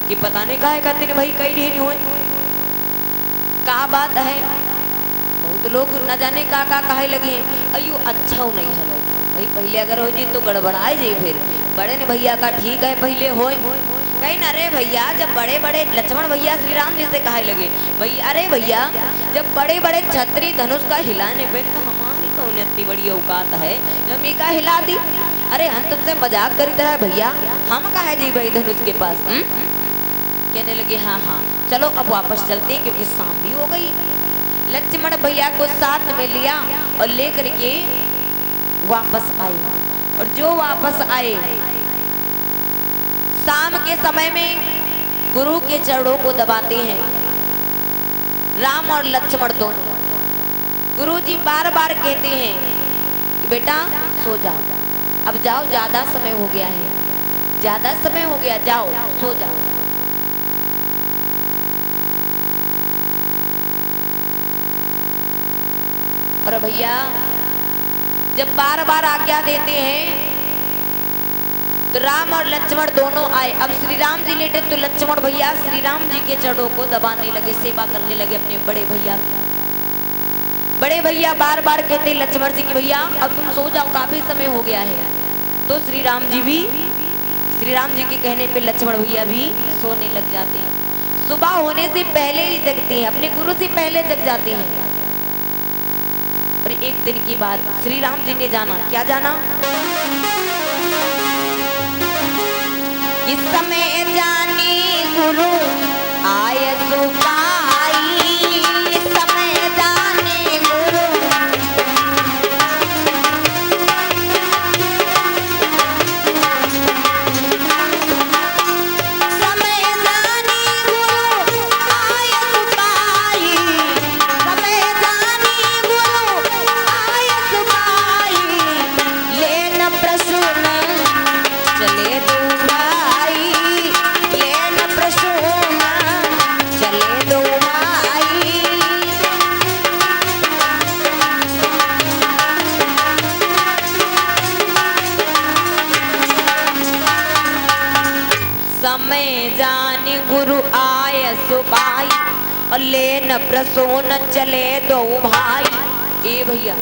कि पता नहीं काहे कहते ने भाई कई ढेरी हुए का बात है। बहुत लोग न जाने का काहे लगे अयो अच्छा नहीं है भाई पहले अगर हो जी तो गड़बड़ाए जी फिर बड़े ने भैया का ठीक है पहले हो कहीं ना रे भैया जब बड़े बड़े लक्ष्मण भैया श्री राम जी से कहे लगे भैया अरे भैया जब बड़े बड़े छतरी धनुष का हिलाने पे तो हमारी कौन इतनी बड़ी औकात है जब मीका हिला दी। अरे हम तुमसे मजाक करी तरह भैया हम कहा जी भाई धनुष के पास कहने लगे हाँ हाँ चलो अब वापस चलते हैं क्योंकि शाम भी हो गई। लक्ष्मण भैया को साथ में लिया और लेकर के वापस आए और जो वापस आए शाम के समय में गुरु के चरणों को दबाते हैं राम और लक्ष्मण दोनों। गुरु जी बार बार कहते हैं कि बेटा सो जाओ अब जाओ ज्यादा समय हो गया है ज्यादा समय हो गया जाओ सो जाओ। और भैया जब बार बार आज्ञा देते हैं तो राम और लक्ष्मण दोनों आए। अब श्री राम जी लेटे तो लक्ष्मण भैया श्री राम जी के चरणों को दबाने लगे सेवा करने लगे अपने बड़े भैया की। बड़े भैया बार बार कहते लक्ष्मण जी की भैया अब तुम सो जाओ काफी समय हो गया है। तो श्री राम जी के कहने पे लक्ष्मण भैया भी सोने लग जाते हैं। सुबह होने से पहले ही जगते हैं अपने गुरु से पहले जग जाते हैं। और एक दिन की बात श्री राम जी ने जाना क्या जाना इस समय जानी गुरु आय सुबाई इस समय जानी गुरु समय जानी गुरु आय सुबाई समय जानी गुरु आय सुबाई लेन प्रसून चले दो समय जानी गुरु आय सुबाई और लेन प्रसून चले दो भाई। ए भैया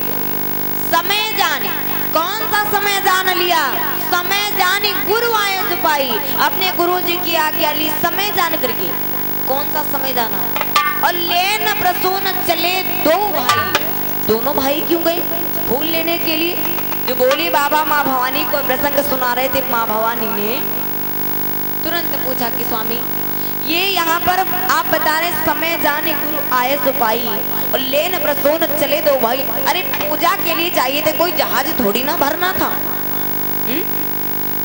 समय जानी कौन सा समय जान लिया समय जानी गुरु आय सुबाई अपने गुरु जी की आज्ञा ली समय जान करके कौन सा समय जाना और लेन प्रसून चले दो भाई। दोनों भाई क्यों गए फूल लेने के लिए। जो बोली बाबा माँ भवानी को प्रसंग सुना रहे थे माँ भवानी ने तुरंत पूछा कि स्वामी ये यहाँ पर आप बता रहे समय जाने गुरु आए सुपाई और लेन प्रसून चले दो भाई। अरे पूजा के लिए चाहिए थे कोई जहाज थोड़ी ना भरना था।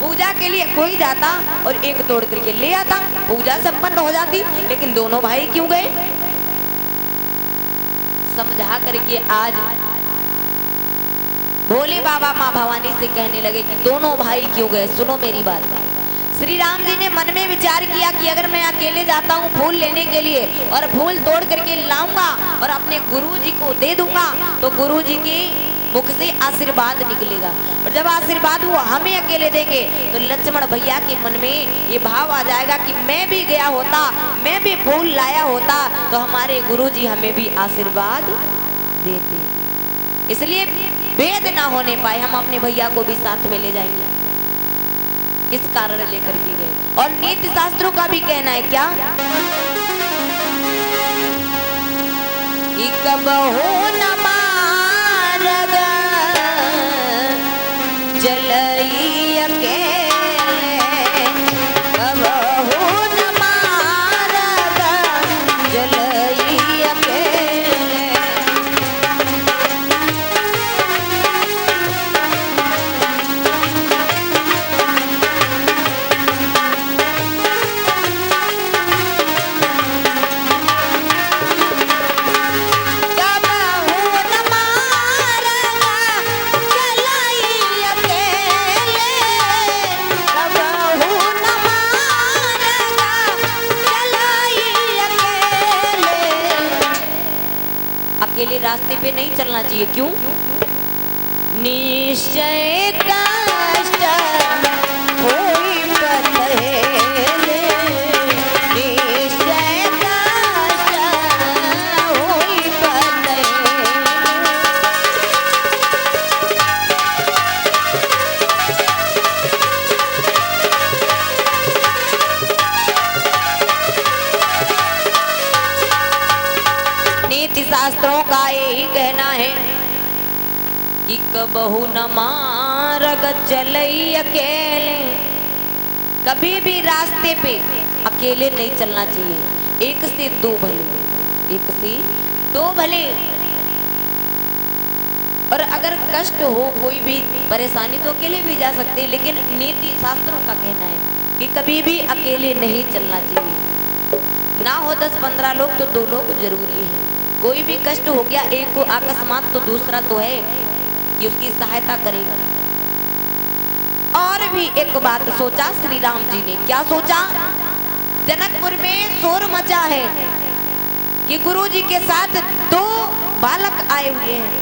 पूजा के लिए कोई जाता और एक तोड़ करके ले आता पूजा संपन्न हो जाती। लेकिन दोनों भाई क्यों गए समझा करके आज भोले बाबा माँ भवानी से कहने लगे कि दोनों भाई क्यों गए। सुनो मेरी बात। श्री राम जी ने मन में विचार किया कि अगर मैं अकेले जाता हूँ फूल लेने के लिए और फूल तोड़ करके लाऊंगा और अपने गुरु जी को दे दूंगा तो गुरु जी के मुख से आशीर्वाद निकलेगा और जब आशीर्वाद वो हमें अकेले देंगे तो लक्ष्मण भैया के मन में ये भाव आ जाएगा कि मैं भी गया होता मैं भी फूल लाया होता तो हमारे गुरु जी हमें भी आशीर्वाद देते। इसलिए भेद ना होने पाए हम अपने भैया को भी साथ में ले जाएंगे इस कारण लेकर के गए। और नीति शास्त्रों का भी कहना है क्या कि कबहू न मार्ग चलई अकेले कबहू न मार्ग चलई अकेले। अकेले रास्ते पे नहीं चलना चाहिए। क्यों निश्चय कष्ट होई परहेले शास्त्रों का यही कहना है कि कबहू न मार्ग चलई अकेले, कभी भी रास्ते पे अकेले नहीं चलना चाहिए। एक से दो भले, एक से दो भले। और अगर कष्ट हो, कोई भी परेशानी, तो अकेले भी जा सकते हैं, लेकिन नीति शास्त्रों का कहना है कि कभी भी अकेले नहीं चलना चाहिए। ना हो 10-15 लोग तो 2 लोग जरूरी है। कोई भी कष्ट हो गया एक को अकस्मात, तो दूसरा तो है कि उसकी सहायता करेगा। और भी एक बात सोचा श्री राम जी ने, क्या सोचा? जनकपुर में शोर मचा है कि गुरु जी के साथ 2 बालक आए हुए हैं,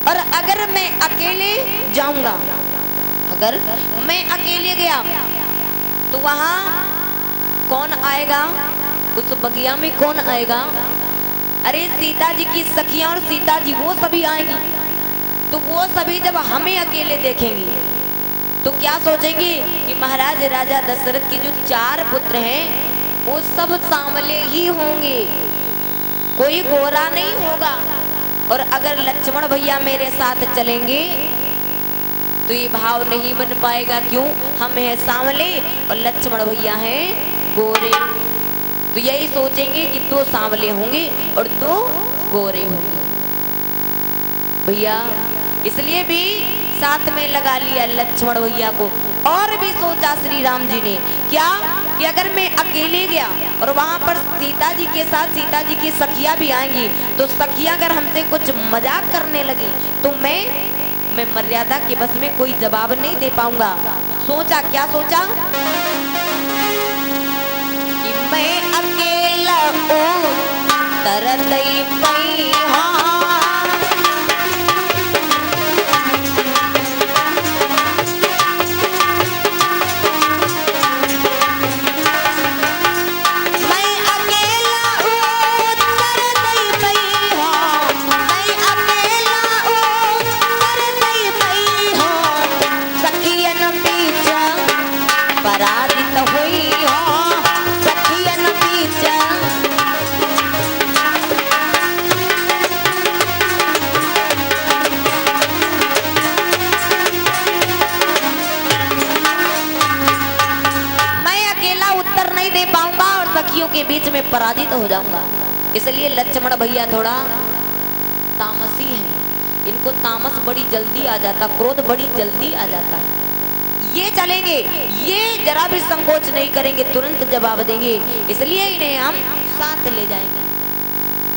और अगर मैं अकेले जाऊंगा, अगर मैं अकेले गया तो वहां कौन आएगा? उस बगिया में कौन आएगा? अरे सीता जी की सखियां और सीता जी वो सभी आएंगी। तो वो सभी जब हमें अकेले देखेंगी तो क्या सोचेंगे कि महाराज राजा दशरथ के जो 4 पुत्र हैं वो सब सांवले ही होंगे, कोई गोरा नहीं होगा। और अगर लक्ष्मण भैया मेरे साथ चलेंगे तो ये भाव नहीं बन पाएगा। क्यों? हम हैं सांवले और लक्ष्मण भैया हैं गोरे। तो यही सोचेंगे कि 2 सांवले होंगे और 2 गोरे होंगे। भैया इसलिए भी साथ में लगा लिया लक्ष्मण भैया को। और भी सोचा श्री राम जी ने, क्या कि अगर मैं अकेले गया और वहां पर सीता जी के साथ सीता जी की सखियां भी आएंगी, तो सखियां अगर हमसे कुछ मजाक करने लगी तो मैं मर्यादा के बस में कोई जवाब नहीं दे पाऊंगा। सोचा, क्या सोचा कि मैं अकेला तरतई पई के बीच में पराजित हो जाऊंगा। इसलिए लक्ष्मण भैया थोड़ा तामसी हैं, इनको तामस बड़ी जल्दी आ जाता, क्रोध बड़ी जल्दी आ जाता है। ये चलेंगे, ये जरा भी संकोच नहीं करेंगे, तुरंत जवाब देंगे। इसलिए इन्हें हम साथ ले जाएंगे।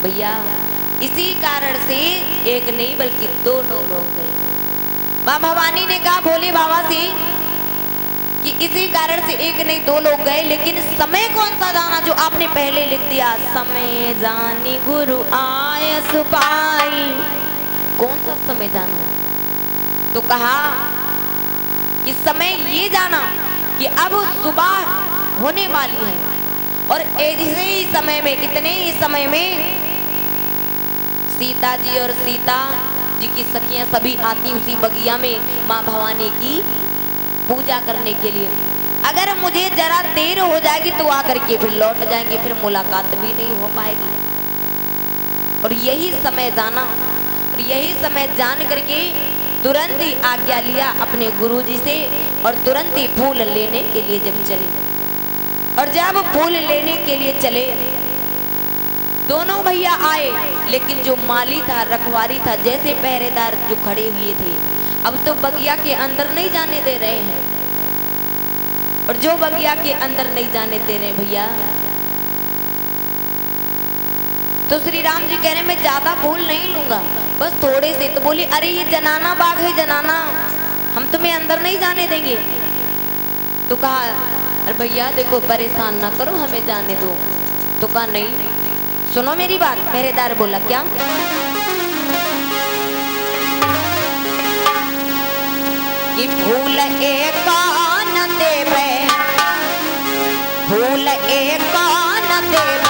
भैया इसी कारण से एक नहीं बल्कि 2 लोग गए। माँ भवानी ने कहा भोले बाबा से कि इसी कारण से एक नहीं 2 लोग गए, लेकिन समय कौन सा जाना जो आपने पहले लिख दिया? समय जानी गुरु आय सुपाई। कौन सा समय जाना? तो कहा कि समय ये जाना कि अब सुबह होने वाली है, और ऐसे ही समय में, इतने ही समय में सीता जी और सीता जी की सखियां सभी आती उसी बगिया में माँ भवानी की पूजा करने के लिए। अगर मुझे जरा देर हो जाएगी तो आकर के फिर लौट जाएंगे, फिर मुलाकात भी नहीं हो पाएगी। और यही समय जाना, और यही समय जान करके तुरंत ही आज्ञा लिया अपने गुरुजी से, और तुरंत ही फूल लेने के लिए जब चले। और जब फूल लेने के लिए चले, दोनों भैया आए, लेकिन जो माली था, रखवारी था, जैसे पहरेदार जो खड़े हुए थे, अब तो बगिया के अंदर नहीं जाने दे रहे हैं। और जो बगिया के अंदर नहीं जाने दे रहे भैया, तो श्री राम जी कह रहे मैं ज्यादा फूल नहीं लूंगा, बस थोड़े से। तो बोली अरे ये जनाना बाग है, जनाना, हम तुम्हें अंदर नहीं जाने देंगे। तो कहा अरे भैया देखो परेशान ना करो, हमें जाने दो। तो कहा नहीं, सुनो मेरी बात। पहरेदार बोला क्या? कि फूल एक न देवे, फूल एक न देवे,